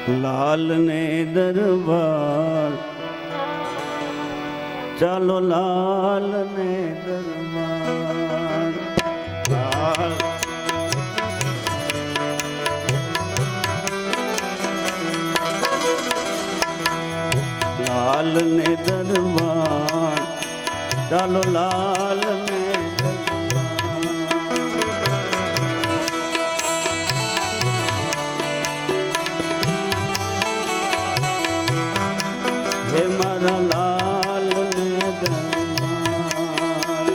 લાલ ને દરબાર ચાલો લાલ ને દરબાર લાલ ને દરબાર ચાલો લાલ ને હે મારા લાલ ને દરબાર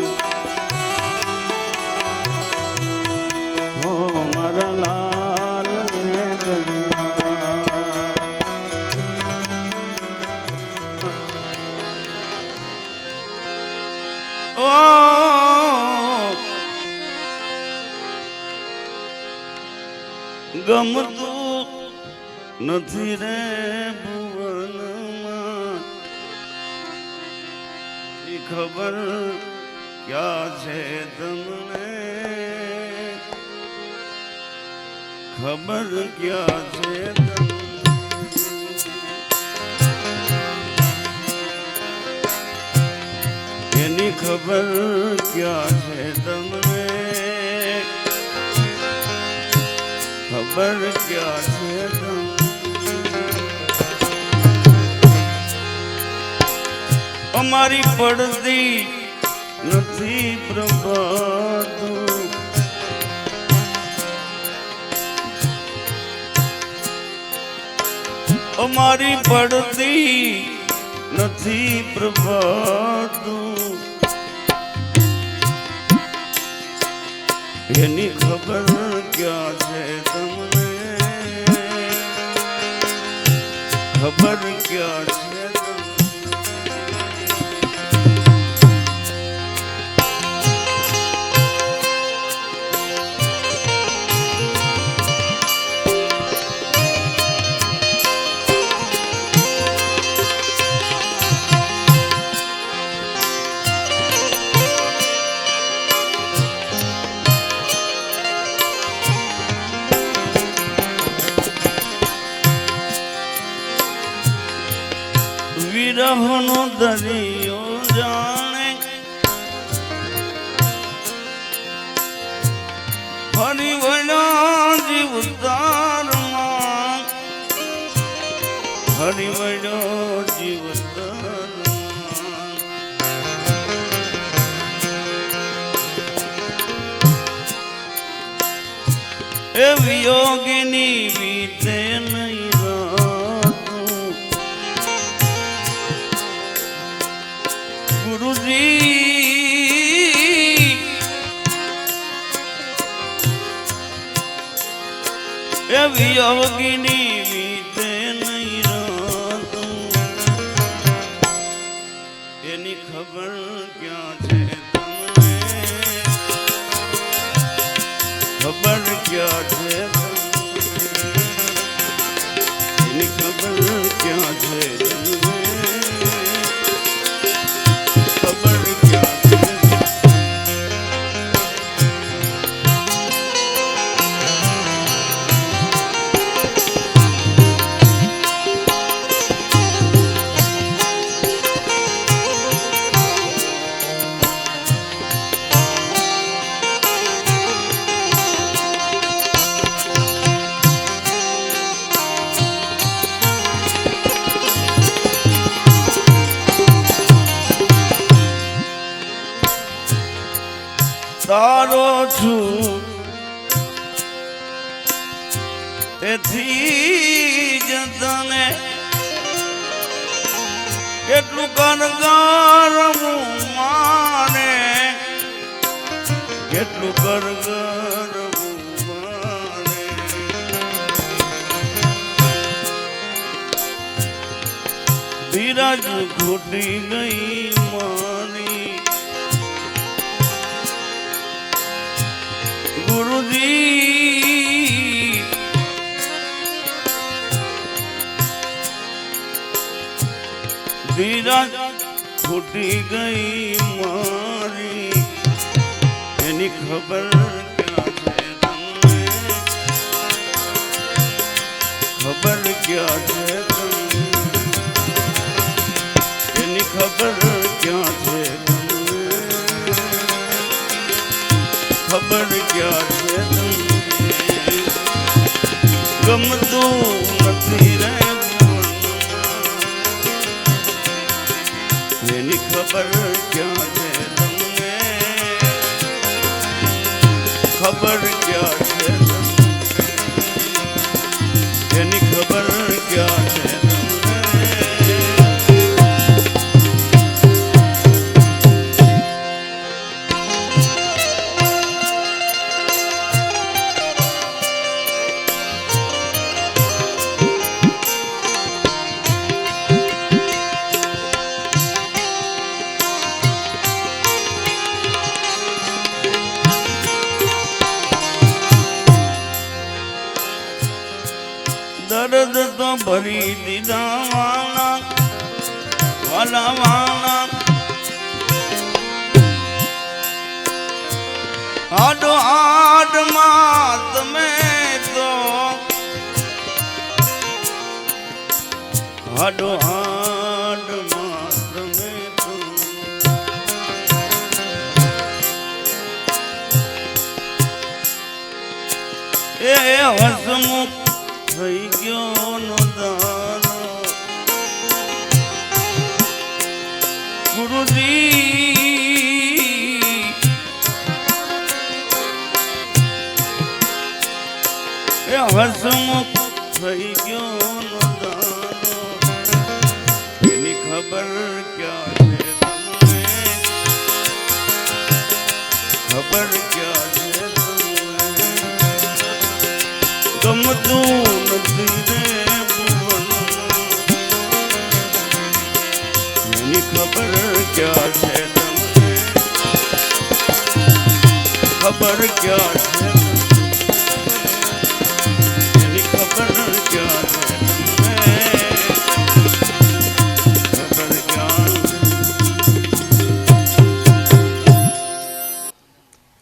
હો મારા લાલ ને દરબાર ઓ ગમતું નથી રે ખબર ક્યાં છે તમને ખબર ક્યાં છે એની ખબર ક્યાં છે તમને ખબર ક્યાં છે તમને અમારી પડતી નથી પ્રભાતું અમારી પડતી નથી પ્રભાતું એની ખબર ક્યાં છે તમને ખબર ક્યાં છે વિરહનો દરિયો જાણે ફરી વળ્યો જીવ તારમાં ફરી વળ્યો જીવ તારમાં એ વિયોગીની વીતે નહીં એ વિયોગીની વીતે નહીં રાતું એની ખબર ક્યાં છે તમને ખબર ક્યાં છે એની ખબર ક્યાં છે તમને તારો છું તેથી જ તને કેટલું કરગરવું માને કેટલું કરગરવું માને ધીરજ ખૂટી ગઈ મારી ગુરુજી ધીરજ ખૂટી ગઈ મારી એની ખબર ક્યાં છે તમને ખબર ક્યાં છે તમને એની ખબર ક્યાં છે તમને ખબર ક્યાં છે તમને ગમતું નથી રે એની ખબર ક્યાં છે તમને ખબર ક્યાં છે એની ખબર ક્યાં છે દર્દ તો ભરી દીધા વાલા વાલા વાલા આડો આડમાં તમે તો આડો આડમાં તમે તો એ હસમુખ થઈ ગયો નો દાનો ગુરુજી એ હસમુખ થઈ ગયો નો દાનો એની ખબર ક્યાં છે તમને ખબર ક્યાં છે ગમતું નથી રે એની ખબર ક્યાં છે તમને ખબર ક્યાં છે એની ખબર ક્યાં છે તમને ખબર ક્યાં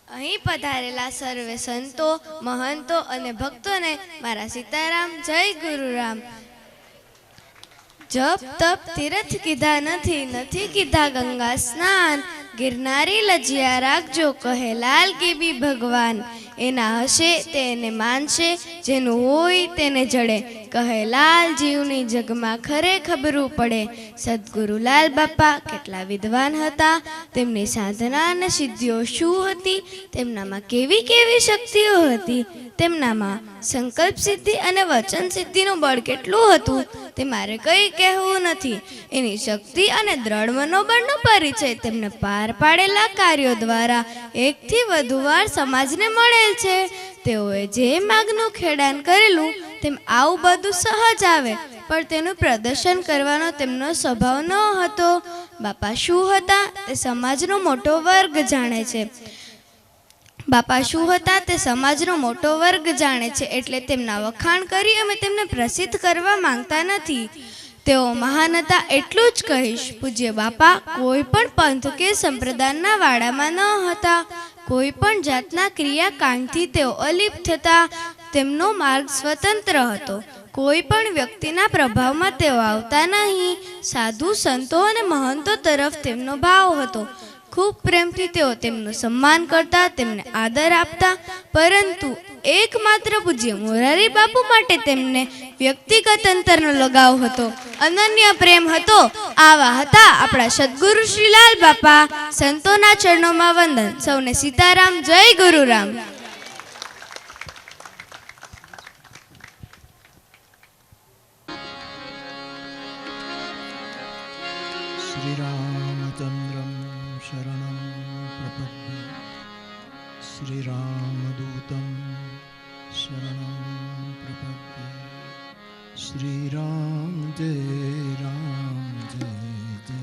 અહીં પધારેલા સર્વે સંતો મહંતો અને ભક્તોને મારા સીતારામ જય ગુરુરામ. જપ તપ તીર્થ કીધા નથી કીધા ગંગા સ્નાન ગિરનારી લજિયા રાખજો કહે લાલ કેબી ભગવાન. એના હશે તેને માનશે જેનું હોય તેને જડે કહે લાલ જીવની જગમાં ખરે ખબરું પડે. સદગુરુ લાલ બાપા કેટલા વિદ્વાન હતા, તેમની સાધના અને સિદ્ધિઓ શું હતી, તેમનામાં કેવી કેવી શક્તિઓ હતી, તેમનામાં સંકલ્પ સિદ્ધિ અને વચન સિદ્ધિનું બળ કેટલું હતું તે મારે કંઈ કહેવું નથી. એની શક્તિ અને દ્રઢ મનોબળનો પરિચય તેમને પાર પાડેલા કાર્યો દ્વારા એકથી વધુ વાર સમાજને મળેલ છે. તેઓએ જે માગનું ખેડાણ કરેલું તેમ આવું બધું સહજ આવે, પણ તેનું પ્રદર્શન કરવાનો તેમનો સ્વભાવ ન હતો. બાપા શું હતા તે સમાજનો મોટો વર્ગ જાણે છે. બાપા શું હતા તે સમાજનો મોટો વર્ગ જાણે છે, એટલે તેમના વખાણ કરી અમે તેમને પ્રસિદ્ધ કરવા માંગતા નથી. તેઓ મહાન હતા એટલું જ કહીશ. પૂજ્ય બાપા કોઈ પણ પંથ કે સંપ્રદાયના વાડામાં ન હતા. કોઈ પણ જાતના ક્રિયાકાંડથી તેઓ અલિપ્ત હતા. તેમનો માર્ગ સ્વતંત્ર હતો. કોઈ પણ વ્યક્તિના પ્રભાવમાં તેઓ આવતા નહીં. સાધુ સંતો અને મહંતો તરફ તેમનો ભાવ હતો. ખૂબ પ્રેમથી તેઓ તેમનું સન્માન કરતા, તેમને આદર આપતા. પરંતુ એકમાત્ર પૂજ્ય મોરારી બાપુ માટે તેમને વ્યક્તિગત અંતરનો લગાવ હતો, અનન્ય પ્રેમ હતો. આવા હતા આપણા સદગુરુ શ્રી લાલ બાપા. સંતોના ચરણોમાં વંદન. સૌને સીતારામ, જય ગુરુરામ. શ્રી રામચંદ્રમ શરણં પ્રપદ્ये શ્રી રામદૂતમ શરણં પ્રપદ્ये શ્રી રામ જય રામ જય જય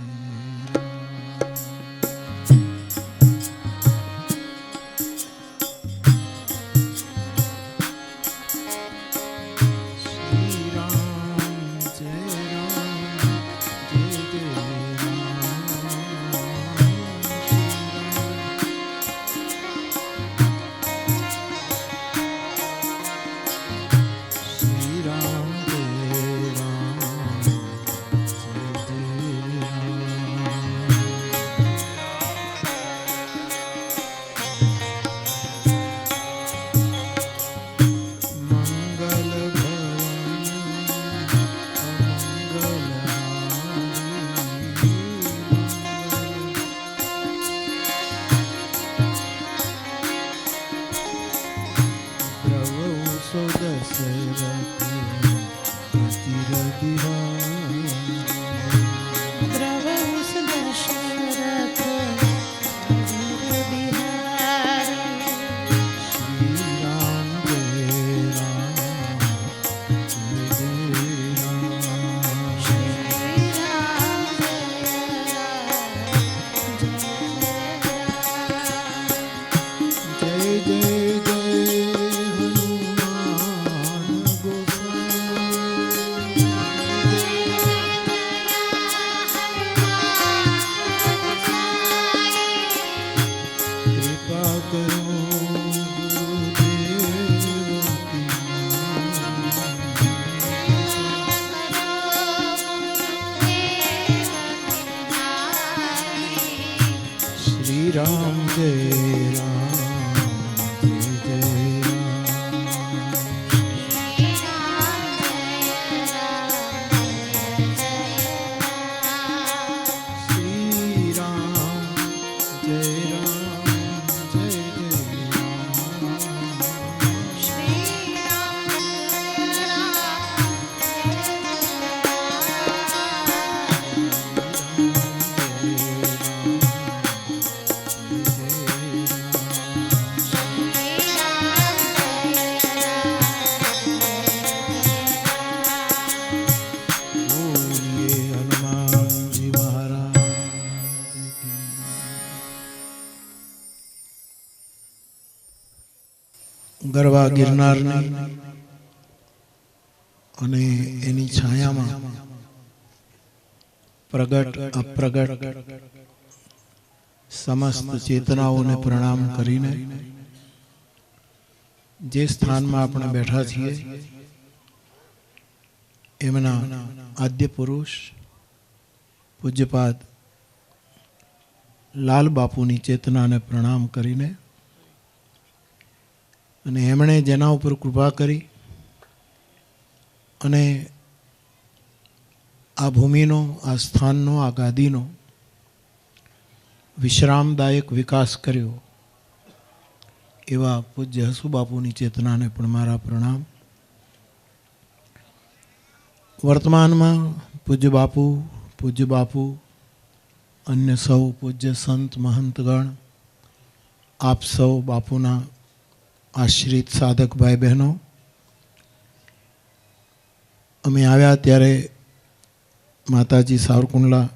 ગરવા ગિરનારની અને એની છાયામાં પ્રગટ અપ્રગટ સમસ્ત ચેતનાઓને પ્રણામ કરીને જે સ્થાનમાં આપણે બેઠા છીએ એમના આદ્ય પુરુષ પૂજ્યપાદ લાલ બાપુની ચેતનાને પ્રણામ કરીને અને એમણે જેના ઉપર કૃપા કરી અને આ ભૂમિનો, આ સ્થાનનો, આ ગાદીનો વિશ્રામદાયક વિકાસ કર્યો એવા પૂજ્ય હસુબાપુની ચેતનાને પણ મારા પ્રણામ. વર્તમાનમાં પૂજ્ય બાપુ, અન્ય સૌ પૂજ્ય સંત મહંતગણ, આપ સૌ બાપુના આશ્રિત સાધક ભાઈ બહેનો, અમે આવ્યા ત્યારે માતાજી સાવરકુંડલા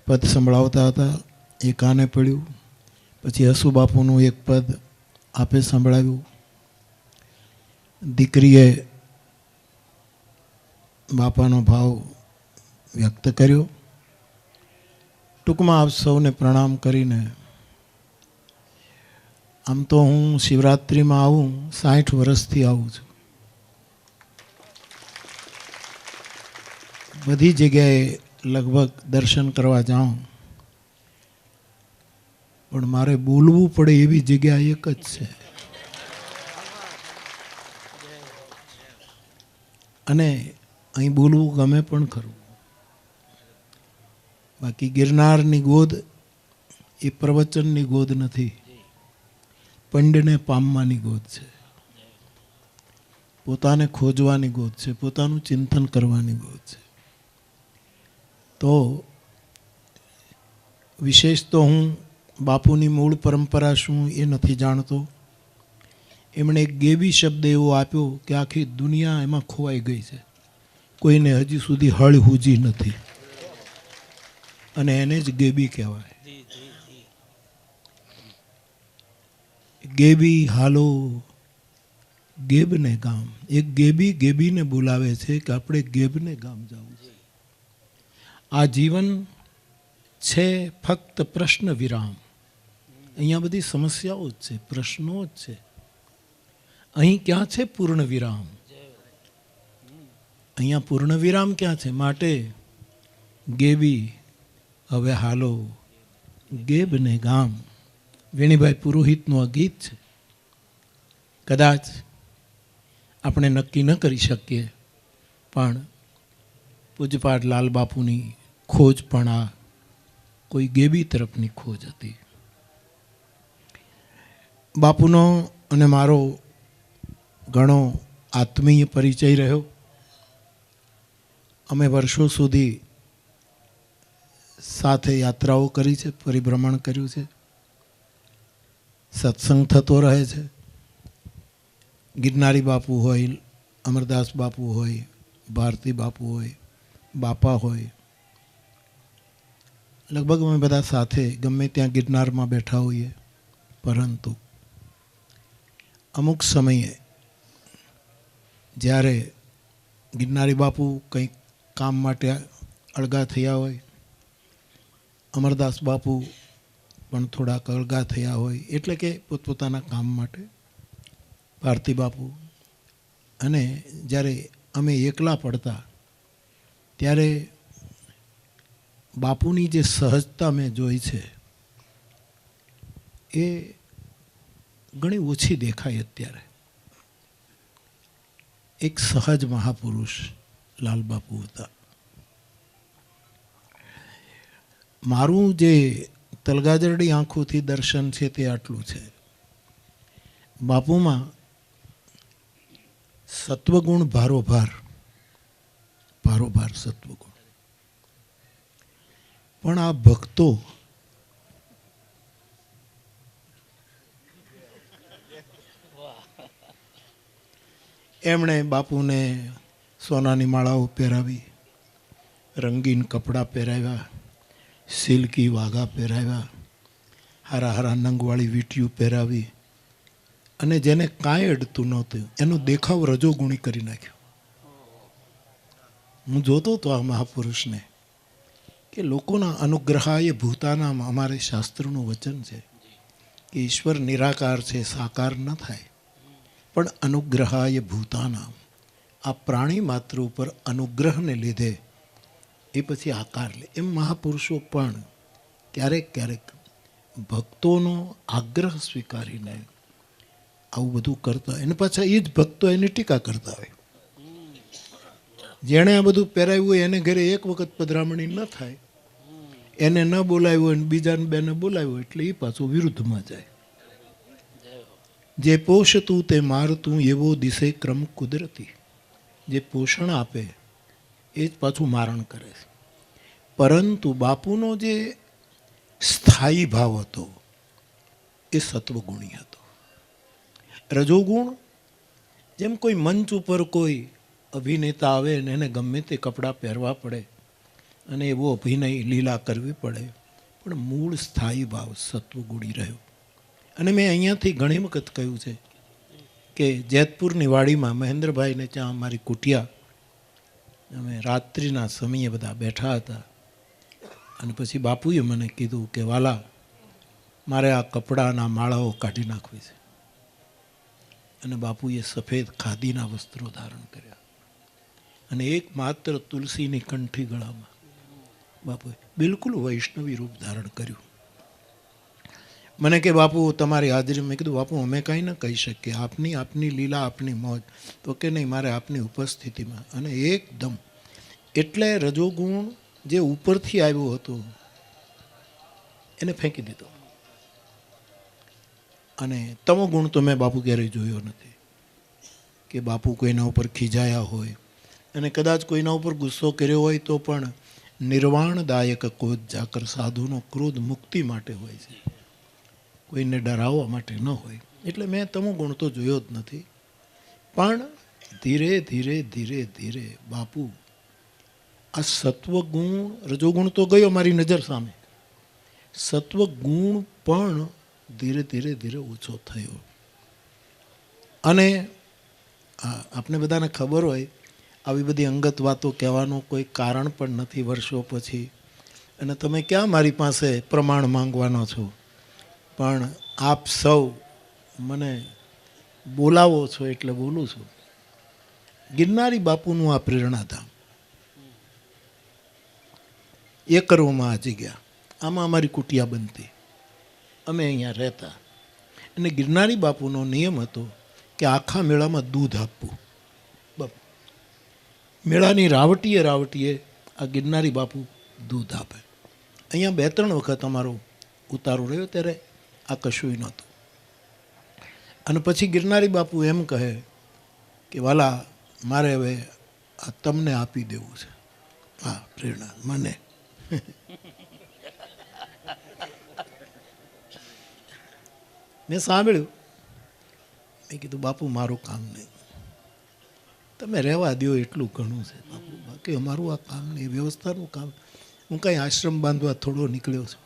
પદ સંભળાવતા હતા, એ કાને પડ્યું. પછી હસુબાપુનું એક પદ આપે સંભળાવ્યું. દીકરીએ બાપાનો ભાવ વ્યક્ત કર્યો. ટૂંકમાં આપ સૌને પ્રણામ કરીને, આમ તો હું શિવરાત્રિમાં આવું, 60 વર્ષથી આવું છું. બધી જગ્યાએ લગભગ દર્શન કરવા જાઉં, પણ મારે બોલવું પડે એવી જગ્યા એક જ છે. અને અહીં બોલવું ગમે પણ ખરું. બાકી ગિરનારની ગોદ એ પ્રવચનની ગોદ નથી, પંડને પામવાની ગોદ છે, પોતાને ખોજવાની ગોદ છે, પોતાનું ચિંતન કરવાની ગોદ છે. તો વિશેષ તો હું બાપુની મૂળ પરંપરા શું એ નથી જાણતો. એમણે એક ગેબી શબ્દ એવો આપ્યો કે આખી દુનિયા એમાં ખોવાઈ ગઈ છે, કોઈને હજી સુધી હળ હુજી નથી, અને એને જ ગેબી કહેવાય. ગેબી હાલો ગેબને ગામ. એક ગેબી ગેબીને બોલાવે છે કે આપણે ગેબને ગામ જવું છે. આ જીવન છે ફક્ત પ્રશ્ન વિરામ. અહીંયા બધી સમસ્યાઓ જ છે, પ્રશ્નો જ છે. અહીં ક્યાં છે પૂર્ણ વિરામ? અહીંયા પૂર્ણ વિરામ ક્યાં છે? માટે ગેબી હવે હાલો ગેબને ગામ. વેણીભાઈ પુરોહિતનું આ ગીત છે. કદાચ આપણે નક્કી ન કરી શકીએ, પણ પૂજ્યપાદ લાલ બાપુની ખોજ પણ આ કોઈ ગેબી તરફની ખોજ હતી. બાપુનો અને મારો ઘણો આત્મીય પરિચય રહ્યો. અમે વર્ષો સુધી સાથે યાત્રાઓ કરી છે, પરિભ્રમણ કર્યું છે, સત્સંગ થતો રહે છે. ગિરનારી બાપુ હોય, અમરદાસ બાપુ હોય, ભારતી બાપુ હોય, બાપા હોય, લગભગ અમે બધા સાથે ગમે ત્યાં ગિરનારમાં બેઠા હોઈએ. પરંતુ અમુક સમયે જ્યારે ગિરનારી બાપુ કંઈક કામ માટે અળગા થયા હોય, અમરદાસ બાપુ પણ થોડાક અળગા થયા હોય, એટલે કે પોતપોતાના કામ માટે, ભારતી બાપુ, અને જ્યારે અમે એકલા પડતા ત્યારે બાપુની જે સહજતા મેં જોઈ છે એ ઘણી ઓછી દેખાય અત્યારે. એક સહજ મહાપુરુષ લાલ બાપુ હતા. મારું જે તલગાજરડી આંખોથી દર્શન છે તે આટલું છે. બાપુમાં સત્વગુણ ભારોભાર સત્વગુણ. પણ આ ભક્તો એમણે બાપુને સોનાની માળાઓ પહેરાવી, રંગીન કપડાં પહેરાવ્યા, સિલ્કી વાઘા પહેરાવ્યા, હારા હારા નંગવાળી વીંટીઓ પહેરાવી, અને જેને કાંઈ અડતું નહોતું એનો દેખાવ રજોગુણી કરી નાખ્યો. હું જોતો તો આ મહાપુરુષને કે લોકોના અનુગ્રહાય ભૂતાનામાં અમારે શાસ્ત્રનું વચન છે કે ઈશ્વર નિરાકાર છે, સાકાર ન થાય, પણ અનુગ્રહાય ભૂતાનામ, આ પ્રાણી માત્ર ઉપર અનુગ્રહને લીધે એ પછી આકાર લે. એમ મહાપુરુષો પણ ક્યારેક ક્યારેક ભક્તોનો આગ્રહ સ્વીકારીને આવું બધું કરતા હોય, અને પાછા એ જ ભક્તો એની ટીકા કરતા હોય. જેણે આ બધું પહેરાવ્યું હોય એને ઘરે એક વખત પધરામણી ન થાય, એને ન બોલાવ્યું હોય અને બીજાને બેને બોલાવ્યું હોય એટલે એ પાછું વિરુદ્ધમાં જાય. જે પોષતું તે મારતું એવો દિશે ક્રમ કુદરતી. જે પોષણ આપે એ જ પાછું મારણ કરે છે. પરંતુ બાપુનો જે સ્થાયી ભાવ હતો એ સત્વગુણી હતો. રજોગુણ, જેમ કોઈ મંચ ઉપર કોઈ અભિનેતા આવે ને એને ગમે તે કપડાં પહેરવા પડે અને એવો અભિનય લીલા કરવી પડે, પણ મૂળ સ્થાયી ભાવ સત્વગુણી રહ્યો. અને મેં અહીંયાથી ઘણી વખત કહ્યું છે કે જેતપુરની વાડીમાં મહેન્દ્રભાઈને ત્યાં અમારી કુટિયા, અમે રાત્રિના સમયે બધા બેઠા હતા અને પછી બાપુએ મને કીધું કે વાલા, મારે આ કપડાના માળાઓ કાઢી નાખવી છે. અને બાપુએ સફેદ ખાદીના વસ્ત્રો ધારણ કર્યા અને એક માત્ર તુલસીની કંઠી ગળામાં બાપુએ બિલકુલ વૈષ્ણવી રૂપ ધારણ કર્યું. મને કે બાપુ તમારી હાજરી, મેં કીધું બાપુ અમે કાંઈ ન કહી શકીએ, આપની લીલા, આપની મોજ. તો કે નહીં, મારે આપની ઉપસ્થિતિમાં. અને એકદમ એટલે રજોગુણ જે ઉપરથી આવ્યો હતો એને ફેંકી દીધો. અને તમો ગુણ તો મેં બાપુ ક્યારેય જોયો નથી કે બાપુ કોઈના ઉપર ખીજાયા હોય, અને કદાચ કોઈના ઉપર ગુસ્સો કર્યો હોય તો પણ નિર્વાણદાયક ક્રોધ જાકર, સાધુનો ક્રોધ મુક્તિ માટે હોય છે, કોઈને ડરાવવા માટે ન હોય. એટલે મેં તમો ગુણ તો જોયો જ નથી. પણ ધીરે ધીરે ધીરે ધીરે બાપુ આ સત્વગુણ, રજોગુણ તો ગયો મારી નજર સામે, સત્વગુણ પણ ધીરે ધીરે ધીરે ઓછો થયો. અને આપણે બધાને ખબર હોય આવી બધી અંગત વાતો કહેવાનું કોઈ કારણ પણ નથી વર્ષો પછી, અને તમે ક્યાં મારી પાસે પ્રમાણ માંગવાનો છો, પણ આપ સૌ મને બોલાવો છો એટલે બોલું છું. ગિરનારી બાપુનું આ પ્રેરણાધામ, એકરોમાં આ જગ્યા, આમાં અમારી કુટિયા બનતી, અમે અહીંયા રહેતા. અને ગિરનારી બાપુનો નિયમ હતો કે આખા મેળામાં દૂધ આપવું. મેળાની રાવટીએ આ ગિરનારી બાપુ દૂધ આપે. અહીંયા 2-3 વખત અમારો ઉતારો રહ્યો ત્યારે આ કશુંય નહોતું. અને પછી ગિરનારી બાપુ એમ કહે કે વાલા, મારે હવે આ તમને આપી દેવું છે. હા, પ્રેરણા મને. મેં સાંભળ્યું, મેં કીધું બાપુ મારું કામ નહીં, તમે રહેવા દો એટલું ઘણું છે બાપુ, બાકી અમારું આ કામ નહીં, વ્યવસ્થાનું કામ. હું કાંઈ આશ્રમ બાંધવા થોડો નીકળ્યો છું,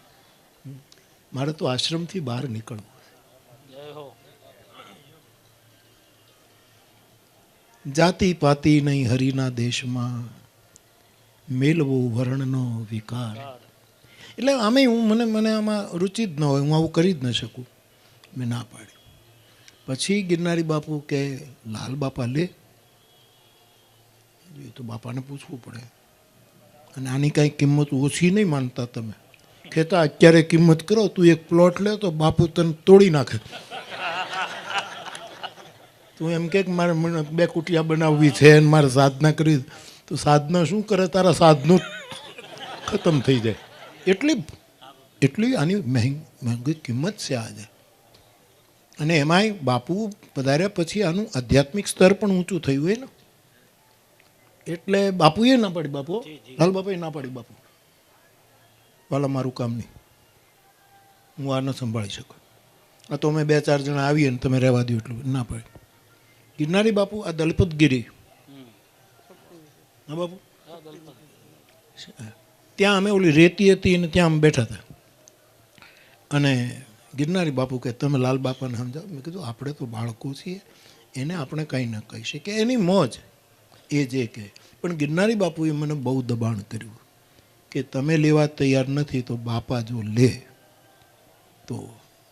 મારે તો આશ્રમથી બહાર નીકળવું. જાતિ પાતિ નહીં હરિના દેશમાં, મેલવો વર્ણનો વિકાર. એટલે આમે મને આમાં રુચિ જ ન હોય, હું આવું કરી જ ન શકું. મેં ના પાડી. પછી ગિરનારી બાપુ કે લાલ બાપા લે, એ તો બાપાને પૂછવું પડે. અને આની કાંઈ કિંમત ઓછી નહીં માનતા તમે, કહેતા અત્યારે કિંમત કરો, તું એક પ્લોટ લે તો બાપુ તને તોડી નાખે. તું એમ કે મારે 2 કુટિયા બનાવવી છે અને મારે સાધના કરવી, તો સાધના શું કરે, તારા સાધનું ખતમ થઈ જાય. એટલી આની મહેંગી કિંમત છે આજે. અને એમાંય બાપુ પધાર્યા પછી આનું આધ્યાત્મિક સ્તર પણ ઊંચું થયું હોય ને, એટલે બાપુએ ના પાડી, બાપુ લાલ બાપાએ ના પાડી, બાપુ વાલા મારું કામ નહીં, હું આ ન સંભાળી શકું, આ તો અમે 2-4 જણા આવીએ ને તમે રહેવા દો એટલું. ના પાડી. ગિરનારી બાપુ આ દલપતગીરી, હા બાપુ, ત્યાં અમે ઓલી રેતી હતી અને ત્યાં અમે બેઠા હતા. અને ગિરનારી બાપુ કે તમે લાલ બાપાને સમજાવો. મેં કીધું આપણે તો બાળકો છીએ, એને આપણે કંઈ ન કહી શકીએ, એની મોજ એ જે કહે. પણ ગિરનારી બાપુએ મને બહુ દબાણ કર્યું કે તમે લેવા તૈયાર નથી તો બાપા જો લે તો.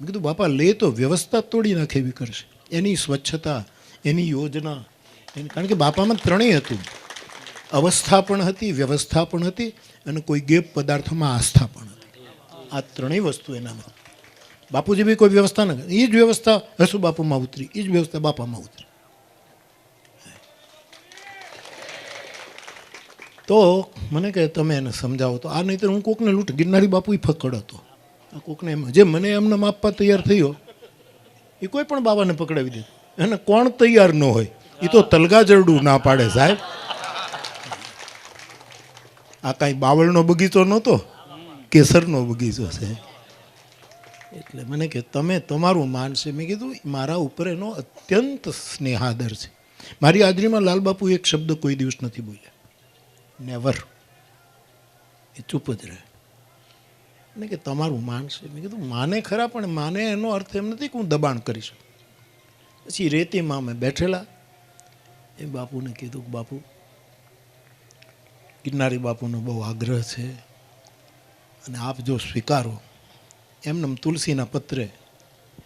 મેં કીધું બાપા લે તો વ્યવસ્થા તોડી નાખે એવી કરશે, એની સ્વચ્છતા, એની યોજના, કારણ કે બાપામાં ત્રણેય હતું, અવસ્થા પણ હતી, વ્યવસ્થા પણ હતી, અને કોઈ ગેપ પદાર્થોમાં આસ્થા પણ હતી. આ ત્રણેય વસ્તુ એનામાં. બાપુજી બી કોઈ વ્યવસ્થા ન કરે, એ જ વ્યવસ્થા હસુ બાપુમાં ઉતરી, એ જ વ્યવસ્થા બાપામાં ઉતરી. તો મને કહે તમે એને સમજાવો તો. આ નહીં તો હું કોકને લૂંટ. ગિરનારી બાપુ ફકડ હતો, આ કોકને એમ જે મને એમને માપવા તૈયાર થયો એ કોઈ પણ બાબાને પકડાવી દે. એને કોણ તૈયાર ન હોય, એ તો તલગા જરડું ના પાડે સાહેબ. આ કાંઈ બાવળનો બગીચો નહોતો, કેસરનો બગીચો છે. એટલે મને કે તમે તમારું માનશે. મેં કીધું મારા ઉપર એનો અત્યંત સ્નેહાદર છે. મારી હાજરીમાં લાલબાપુ એક શબ્દ કોઈ દિવસ નથી બોલ્યા, નેવર. એ ચૂપ જ રહે. મને કે તમારું માનશે. મેં કીધું માને ખરા, પણ માને એનો અર્થ એમ નથી કે હું દબાણ કરી શકું. પછી રેતીમાં અમે બેઠેલા, એ બાપુને કીધું કે બાપુ ગિરનારી બાપુનો બહુ આગ્રહ છે અને આપ જો સ્વીકારો એમને તુલસીના પત્રે,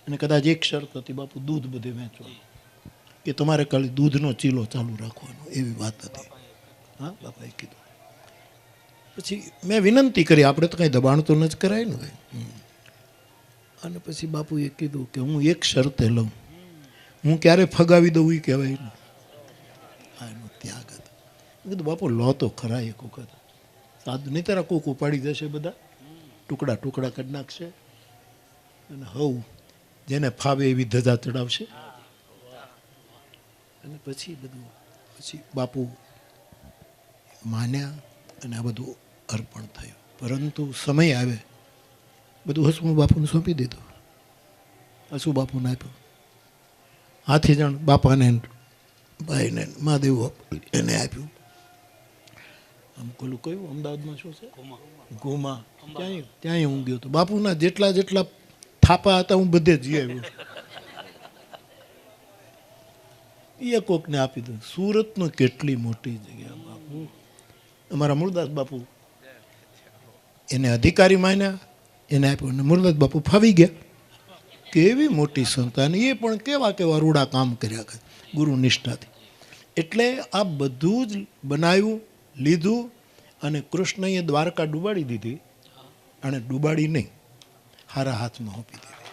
અને કદાચ એક શરત હતી બાપુ દૂધ બધે વેચવાનું, કે તમારે ખાલી દૂધનો ચીલો ચાલુ રાખવાનો, એવી વાત હતી. હા બાપાએ કીધું. પછી મેં વિનંતી કરી, આપણે તો કંઈ દબાણ તો ન જ કરાય ને. અને પછી બાપુએ કીધું કે હું એક શરતે લઉં, હું ક્યારે ફગાવી દઉં એ કહેવાય ને. આ એનો ત્યાગ હતો. મેં કીધું બાપુ લો તો ખરા એક વખત, સાદું નહીં તારા કોક ઉપાડી જશે, બધા ટુકડા ટુકડા કરી નાખશે, અને હવ જેને ફાવે એવી ધજા ચડાવશે. અને પછી બધું પછી બાપુ માન્યા અને આ બધું અર્પણ થયું. પરંતુ સમય આવે બધું હસમું બાપુને સોંપી દીધું, હસુ બાપુને આપ્યું. હાથીજણ બાપાને, ભાઈને, મહાદેવ એને આપ્યું. આમ પેલું કયું અમદાવાદમાં શું છે, ગોમા, ત્યાંય હું ગયો હતો. બાપુના જેટલા જેટલા થાપા હતા હું બધે જઈ આવ્યો. એ કોકને આપી દઉં. સુરતનો કેટલી મોટી જગ્યા બાપુ. અમારા મૂળદાસ બાપુ એને અધિકારી માન્યા, એને આપ્યું, અને મૂળદાસ બાપુ ફાવી ગયા. કેવી મોટી સંતાન, એ પણ કેવા કેવા રૂડા કામ કર્યા કરે ગુરુ નિષ્ઠાથી. એટલે આ બધું જ બનાવ્યું, લીધું, અને કૃષ્ણએ દ્વારકા ડૂબાડી દીધી, અને ડૂબાડી નહીં, હારા હાથમાં હોપી દીધી.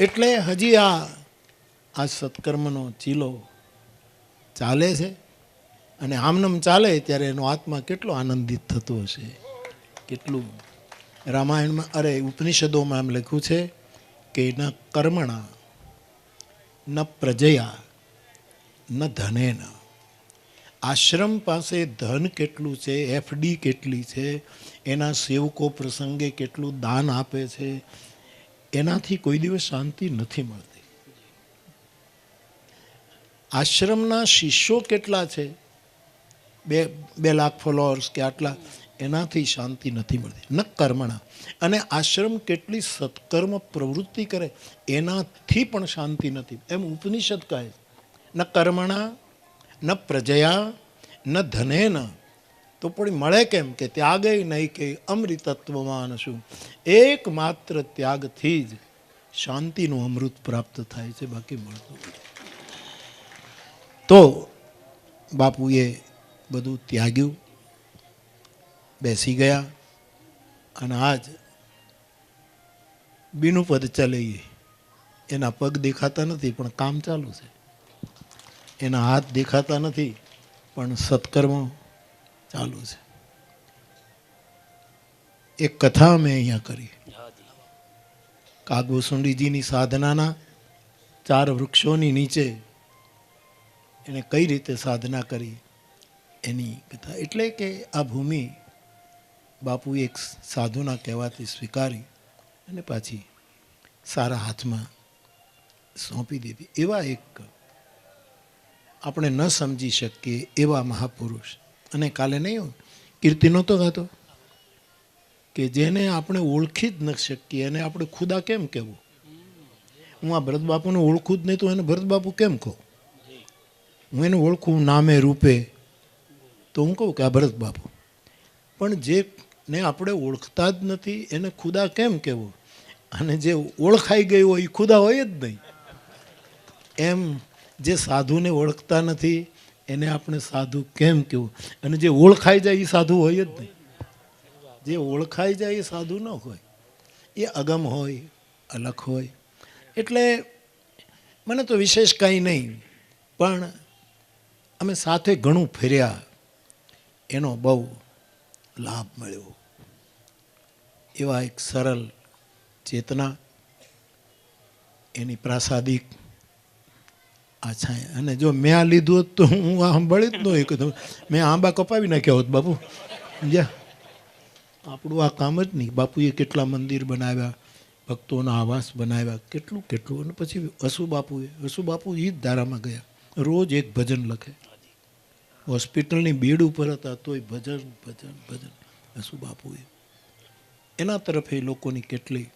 એટલે હજી આ સત્કર્મનો ચીલો ચાલે છે, અને આમનમ ચાલે ત્યારે એનો આત્મા કેટલો આનંદિત થતો હશે. કેટલું રામાયણમાં, અરે ઉપનિષદોમાં એમ લખ્યું છે કે ન કર્મણા ન પ્રજયા ન ધનેન. આશ્રમ પાસે ધન કેટલું છે, એફડી કેટલી છે, એના સેવકો પ્રસંગે કેટલું દાન આપે છે, એનાથી કોઈ દિવસ શાંતિ નથી મળતી. આશ્રમના શિષ્યો કેટલા છે, 2 લાખ ફોલોઅર્સ કે આટલા, એનાથી શાંતિ નથી મળતી. ન કર્મણા, અને આશ્રમ કેટલી સત્કર્મ પ્રવૃત્તિ કરે એનાથી પણ શાંતિ નથી. એમ ઉપનિષદ કહે છે. ન કર્મણા ન પ્રજયા ન ધનેન. તો પણ મળે કેમ કે ત્યાગે નહીં કે અમૃતત્વમાં શું, એકમાત્ર ત્યાગથી જ શાંતિનું અમૃત પ્રાપ્ત થાય છે, બાકી મળતું નથી. તો બાપુએ બધું ત્યાગ્યું, બેસી ગયા, અને આજ બીનું પદ ચાલે. એના પગ દેખાતા નથી પણ કામ ચાલુ છે, એના હાથ દેખાતા નથી પણ સત્કર્મ ચાલુ છે. એક કથા મેં અહીંયા કરી, કાગવસુંડીજીની સાધનાના 4 વૃક્ષોની નીચે એને કઈ રીતે સાધના કરી એની કથા. એટલે કે આ ભૂમિ બાપુએ એક સાધુના કહેવાથી સ્વીકારી અને પાછી સારા હાથમાં સોંપી દીધી. એવા એક આપણે ન સમજી શકીએ એવા મહાપુરુષ. અને કાલે નહીં કીર્તિ નહોતો ગાતો, કે જેને આપણે ઓળખી જ ન શકીએ એને આપણે ખુદા કેમ કહેવું? હું આ ભરત બાપુને ઓળખું જ નહીં તો એને ભરત બાપુ કેમ કહું? હું એને ઓળખું નામે રૂપે તો હું કહું કે આ ભરત બાપુ. પણ જેને આપણે ઓળખતા જ નથી એને ખુદા કેમ કહેવું? અને જે ઓળખાઈ ગયું હોય એ ખુદા હોય જ નહીં. એમ જે સાધુને ઓળખતા નથી એને આપણે સાધુ કેમ કહેવું? અને જે ઓળખાઈ જાય એ સાધુ હોય જ નહીં. જે ઓળખાઈ જાય એ સાધુ ન હોય, એ અગમ હોય, અલખ હોય. એટલે મને તો વિશેષ કાંઈ નહીં, પણ અમે સાથે ઘણું ફર્યા એનો બહુ લાભ મળ્યો. એવા એક સરળ ચેતના એની પ્રાસાદિક આ છાંય. અને જો મેં આ લીધું હોત તો હું આ સાંભળી જ ન કીધું, મેં આંબા કપાવી નાખ્યા હોત બાપુ. સમજ્યા? આપણું આ કામ જ નહીં. બાપુએ કેટલા મંદિર બનાવ્યા, ભક્તોના આવાસ બનાવ્યા, કેટલું કેટલું. અને પછી હસુ બાપુ એ જ ધારામાં ગયા, રોજ એક ભજન લખે. હોસ્પિટલની બેડ ઉપર હતા તોય ભજન ભજન ભજન. હસુ બાપુએ એના તરફ એ લોકોની કેટલી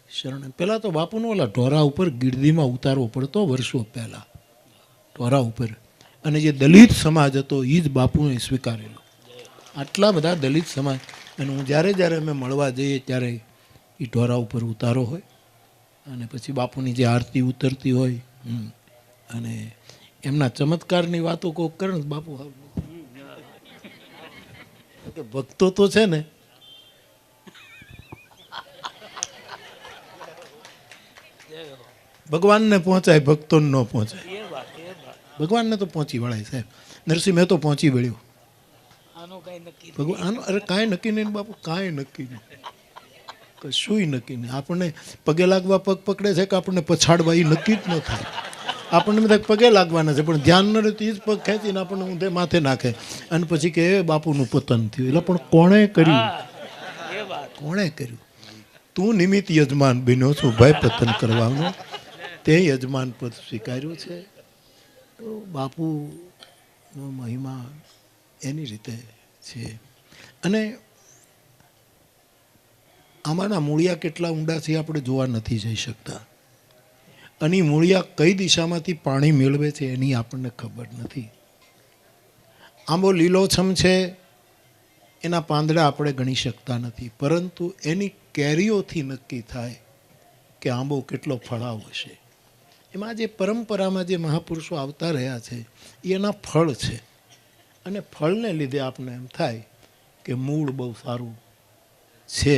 શરણ. પહેલાં તો બાપુનો ઓલા ઢોરા ઉપર ગીરદીમાં ઉતારવો પડતો વર્ષો પહેલાં, ઢોરા ઉપર. અને જે દલિત સમાજ હતો એ જ બાપુએ સ્વીકારેલો. આટલા બધા દલિત સમાજ. અને હું જ્યારે અમે મળવા જઈએ ત્યારે એ ઢોરા ઉપર ઉતારો હોય અને પછી બાપુની જે આરતી ઉતરતી હોય અને એમના ચમત્કારની વાતો કોક કરે ને બાપુ ભક્તો તો છે ને ભગવાનને પહોંચાય, ભક્તોને ન પહોંચાય. ભગવાનને તો પહોંચી વળાય સાહેબ. નરસિંહ મહેતો પહોંચી વળ્યો. ભગવાન અરે કાંઈ નક્કી નહીં બાપુ, કાંઈ નક્કી નહીં, કશુંય નક્કી નહીં. આપણને પગે લાગવા પગ પકડે છે કે આપણને પછાડવા એ નક્કી જ ન થાય. આપણને બધા પગે લાગવાના છે પણ ધ્યાન ન રહે તો એ જ પગ ખેંચીને આપણને ઊંધે માથે નાખે અને પછી કે બાપુનું પતન થયું. એટલે પણ કોણે કર્યું? કોણે કર્યું? તું નિમિત્ત યજમાન બન્યો છું ભાઈ પતન કરવાનું, તે યજમાન પદ સ્વીકાર્યું છે. તો બાપુનો મહિમા એની રીતે છે. અને આમાંના મૂળિયા કેટલા ઊંડા છે આપણે જોવા નથી જઈ શકતા. અને મૂળિયા કઈ દિશામાંથી પાણી મેળવે છે એની આપણને ખબર નથી. આંબો લીલોછમ છે, એના પાંદડા આપણે ગણી શકતા નથી, પરંતુ એની કેરીઓથી નક્કી થાય કે આંબો કેટલો ફળાવ હશે. એમાં જે પરંપરામાં જે મહાપુરુષો આવતા રહ્યા છે એ એના ફળ છે. અને ફળને લીધે આપણને એમ થાય કે મૂળ બહુ સારું છે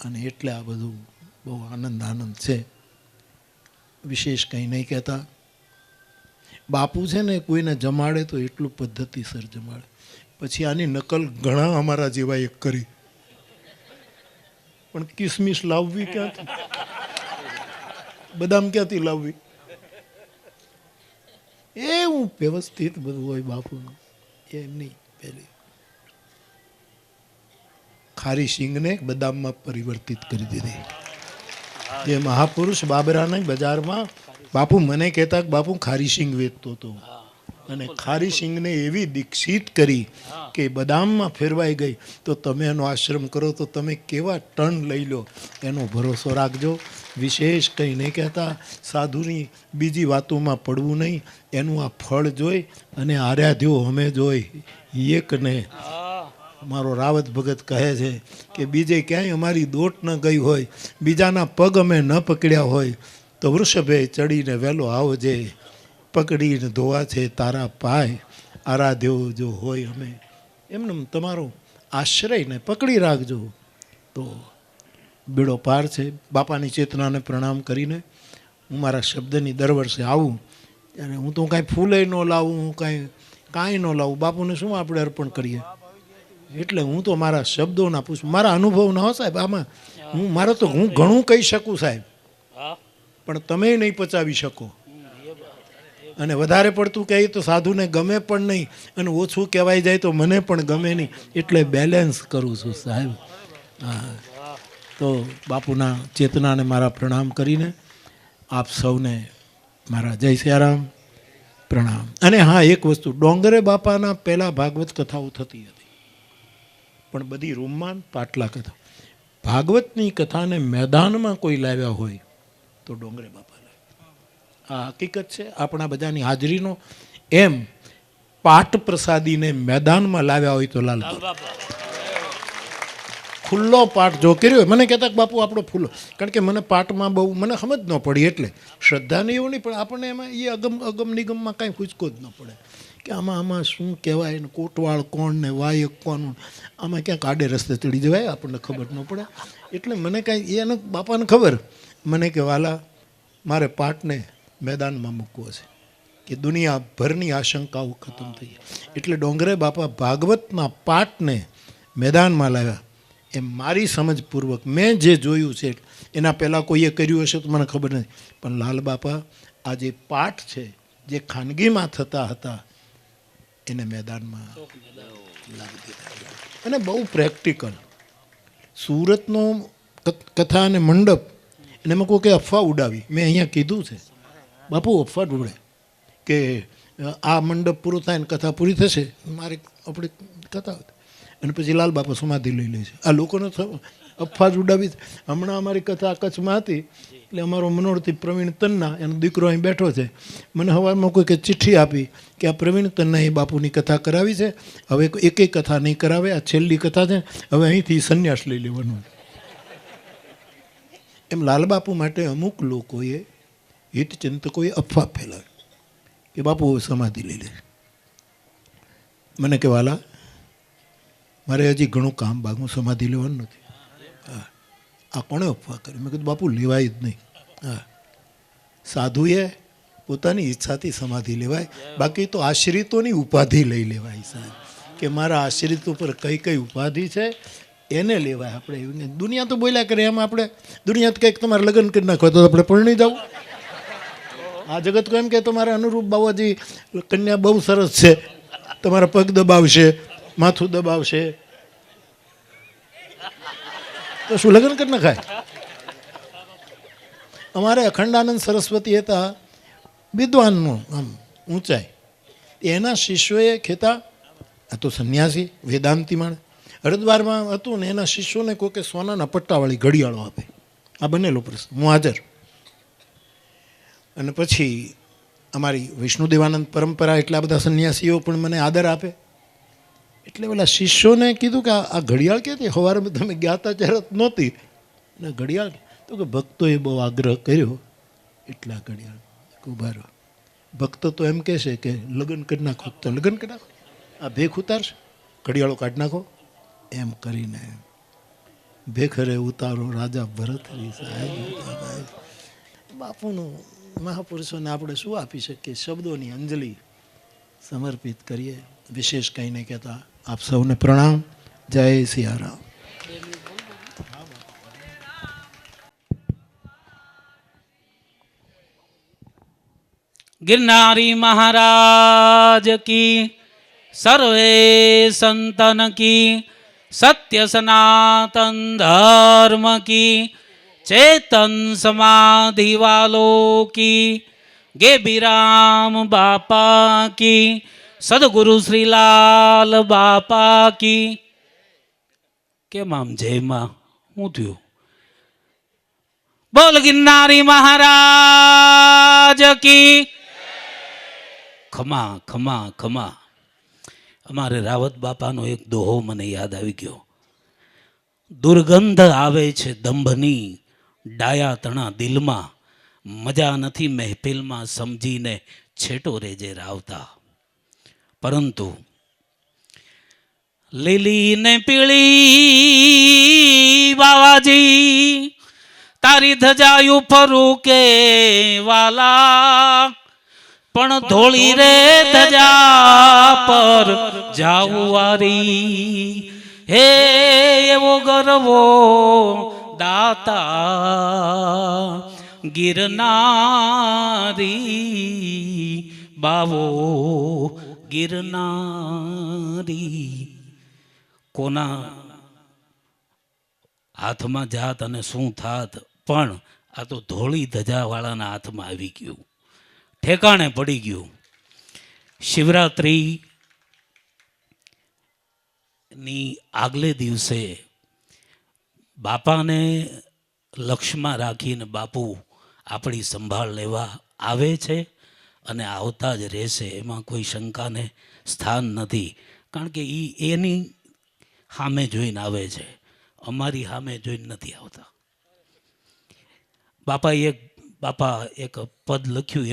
અને એટલે આ બધું બહુ આનંદ છે. વિશેષ કંઈ નહીં કહેતા. બાપુ છે ને કોઈને જમાડે તો એટલું પદ્ધતિસર જમાડે. પછી આની નકલ ઘણા અમારા જેવા એક કરી, પણ કિસમિસ લાવવી ક્યાંથી, બદામ ક્યાંથી લાવવી, એવું વ્યવસ્થિત બધું હોય બાપુનું. એમ નહીં. પહેલી ખારી સિંગને બદામમાં પરિવર્તિત કરી દીધી. જે મહાપુરુષ બાબરાના બજારમાં બાપુ મને કહેતા કે બાપુ ખારી સિંગ વેચતો હતો અને ખારી સિંગને એવી દીક્ષિત કરી કે બદામમાં ફેરવાઈ ગઈ. તો તમે એનો આશ્રમ કરો તો તમે કેવા ટન લઈ લો એનો ભરોસો રાખજો. વિશેષ કંઈ નહીં કહેતા. સાધુની બીજી વાતોમાં પડવું નહીં. એનું આ ફળ જોઈ અને આરાધ્યો અમે જોઈ એકને. મારો રાવત ભગત કહે છે કે બીજે ક્યાંય અમારી દોટ ન ગઈ હોય, બીજાના પગ અમે ન પકડ્યા હોય તો વૃષભે ચડીને વહેલો આવજે, પકડીને ધોવા છે તારા પાય, આરાધ્યો જો હોય અમે. એમને તમારો આશ્રયને પકડી રાખજો તો બેડો પાર છે. બાપાની ચેતનાને પ્રણામ કરીને હું મારા શબ્દની દર વર્ષે આવું ત્યારે હું તો કાંઈ ફૂલે ન લાવું, હું કાંઈ ન લાવું. બાપુને શું આપણે અર્પણ કરીએ? એટલે હું તો મારા શબ્દો ના પૂછું, મારા અનુભવ ના હો સાહેબ. આમાં હું ઘણું કહી શકું સાહેબ, પણ તમે નહીં પચાવી શકો. અને વધારે પડતું કહે તો સાધુને ગમે પણ નહીં અને ઓછું કહેવાય જાય તો મને પણ ગમે નહીં. એટલે બેલેન્સ કરું છું સાહેબ. હા, તો બાપુના ચેતનાને મારા પ્રણામ કરીને આપ સૌને મારા જય સિયારામ પ્રણામ. અને હા, એક વસ્તુ, ડોંગરે બાપાના પહેલાં ભાગવત કથાઓ થતી હતી. પણ બધી રૂમમાં પાટલા કથા. ભાગવતની કથાને મેદાનમાં કોઈ લાવ્યા હોય તો ડોંગરે બાપા લાવ્યા. આ હકીકત છે આપણા બધાની હાજરીનો. એમ પાઠ પ્રસાદીને મેદાનમાં લાવ્યા હોય તો લાલ બાપા. ખુલ્લો પાઠ જો કર્યો હોય, મને કહેતા કે બાપુ આપણો ફૂલો, કારણ કે મને પાઠમાં બહુ મને સમજ ન પડી, એટલે શ્રદ્ધાને એવું નહીં, પણ આપણને એમાં એ અગમ નિગમમાં કાંઈ ખુચકો જ ન પડે કે આમાં શું કહેવાય ને કોટવાળ કોણ ને વાયક કોણ, આમાં ક્યાંક આડે રસ્તે ચડી જવાય, આપણને ખબર ન પડે. એટલે મને કાંઈ એને બાપાને ખબર, મને કે વાલા મારે પાઠને મેદાનમાં મૂકવો છે કે દુનિયાભરની આશંકાઓ ખતમ થઈ. એટલે ડોંગરે બાપા ભાગવતના પાઠને મેદાનમાં લાવ્યા. એમ મારી સમજપૂર્વક મેં જે જોયું છે, એના પહેલાં કોઈએ કર્યું હશે તો મને ખબર નથી, પણ લાલ બાપા આ જે પાઠ છે જે ખાનગીમાં થતા હતા એને મેદાનમાં લાવી દીધા. અને બહુ પ્રેક્ટિકલ. સુરતનો કથા અને મંડપ એને મેં કહું કે અફવા ઉડાવી, મેં અહીંયા કીધું છે બાપુ અફવા જ ઉડે કે આ મંડપ પૂરો થાય ને કથા પૂરી થશે, મારી આપણી કથા અને પછી લાલ બાપા સમાધિ લઈ લે છે. આ લોકોને અફવા જ ઉડાવી. હમણાં અમારી કથા કચ્છમાં હતી, એટલે અમારો મનોરથી પ્રવીણ તન્ના, એનો દીકરો અહીં બેઠો છે, મને સવારમાં કોઈ કે ચિઠ્ઠી આપી કે આ પ્રવીણ તન્ના એ બાપુની કથા કરાવી છે, હવે એકેય કથા નહીં કરાવે, આ છેલ્લી કથા છે, હવે અહીંથી સંન્યાસ લઈ લેવાનો. એમ લાલબાપુ માટે અમુક લોકોએ હિતચિંતકોએ અફવા ફેલાવી કે બાપુ સમાધિ લઈ લે. મને કે વાલા મારે હજી ઘણું કામ બાગું, સમાધિ લેવાનું નથી. હા, આ કોણે અફવા કરી? મેં કીધું બાપુ લેવાય જ નહીં. હા, સાધુએ પોતાની ઈચ્છાથી સમાધિ લેવાય, બાકી તો આશ્રિતોની ઉપાધિ લઈ લેવાય. સાહેબ કે મારા આશ્રિત ઉપર કઈ કઈ ઉપાધિ છે એને લેવાય. આપણે દુનિયા તો બોલ્યા કરે, એમાં આપણે દુનિયા તો કંઈક તમારે લગ્ન કરી નાખો તો આપણે પરણી જવું. આ જગત તો એમ કે તમારે અનુરૂપ બાવાજી કન્યા બહુ સરસ છે, તમારા પગ દબાવશે, માથું દબાવશે, તો શું લગ્ન કરી નખાય? અમારે અખંડાનંદ સરસ્વતી હતા વિદ્વાનનું આમ ઊંચાઈ, એના શિષ્યોએ કહેતા, આ તો સંન્યાસી વેદાંતી માણે, હરિદ્વારમાં હતું ને એના શિષ્યોને કોઈ કે સોનાના પટ્ટાવાળી ઘડિયાળો આપે. આ બનેલો પ્રશ્ન, હું હાજર. અને પછી અમારી વિષ્ણુદેવાનંદ પરંપરા, એટલા બધા સંન્યાસીઓ પણ મને આદર આપે. એટલે ઓલા શિષ્યોને કીધું કે આ ઘડિયાળ ક્યાંથી? સવારે તમે ગયા હતા ત્યારે નહોતી ને ઘડિયાળ તો કે ભક્તોએ બહુ આગ્રહ કર્યો એટલે આ ઘડિયાળ. ઉભા રહો, ભક્તો તો એમ કહેશે કે લગ્ન કરી નાખો, તો લગ્ન કરી નાખો, આ ભેખ ઉતારશે, ઘડિયાળો કાઢી નાખો. એમ કરીને ભેખરે ઉતારો રાજા ભરતરી. સાહેબ બાપુનું મહાપુરુષોને આપણે શું આપી શકીએ? શબ્દોની અંજલિ સમર્પિત કરીએ. વિશેષ કંઈ નહીં કહેતા. આપ સૌને પ્રણામ. જય સિયારામ. गिरनारी महाराज की, सर्वे संतन की, सत्य सनातन धर्म की, चेतन समाधि वालों की, गेबीराम बापा की, सदगुरु श्रीलाल बापा की. केम आम जय मां હું થયું? બોલ ગિરનારી મહારાજ કી. ખમા ખમા ખમા. અમારે રાવત બાપાનો એક દોહો મને યાદ આવી ગયો. દુર્ગંધ આવે છે દંભની, ડાયા તણા દિલમાં, મજા નથી મહેફિલમાં, સમજીને છેટો રેજે રાવતા. પરંતુ લીલી ને પીળી બાવાજી, તારી ધજાયું ફરું કે વાલા, પણ ધોળી રે ધજા પર જાવું વારી. હે એવો ગરવો દાતા ગિરનારી બાવો ગિરનારી. કોના હાથમાં જાત અને શું થાત, પણ આ તો ધોળી ધજાવાળાના હાથમાં આવી ગયું, ઠેકાણે પડી ગયું. શિવરાત્રિ ની આગલે દિવસે બાપાને લક્ષમાં રાખીને બાપુ આપણી સંભાળ લેવા આવે છે અને આવતા જ રહેશે, એમાં કોઈ શંકાને સ્થાન નથી. કારણ કે એની સામે જોઈને આવે છે, અમારી સામે જોઈને નથી આવતા. બાપા એક પદ લખ્યું,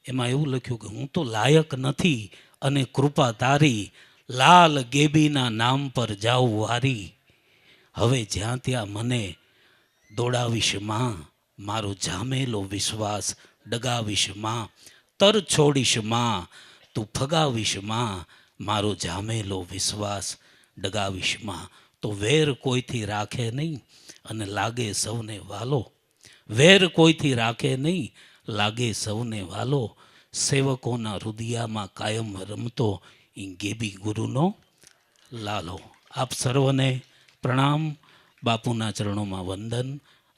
એમાં એવું લખ્યું કે હું તો લાયક નથી અને કૃપા તારી, લાલ ગેબીના નામ પર જાઉં વારી. હવે જ્યાં ત્યાં મને દોડાવીશ માં, મારો જામેલો વિશ્વાસ ડગાવીશ માં. તર છોડીશ માં, તું ફગાવીશ માં, મારો જામેલો વિશ્વાસ ડગાવીશ માં. તો વેર કોઈથી રાખે નહીં અને લાગે સૌને વાલો, વેર કોઈથી રાખે નહીં લાગે સૌને વાલો. સેવકોના હૃદયામાં કાયમ રમતો ઈ ગેબી ગુરુનો લાલો. આપ સર્વને પ્રણામ, બાપુના ચરણોમાં વંદન.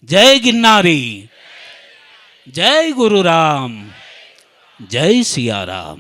જય ગિરનારી, જય ગુરુરામ, જય સિયારામ.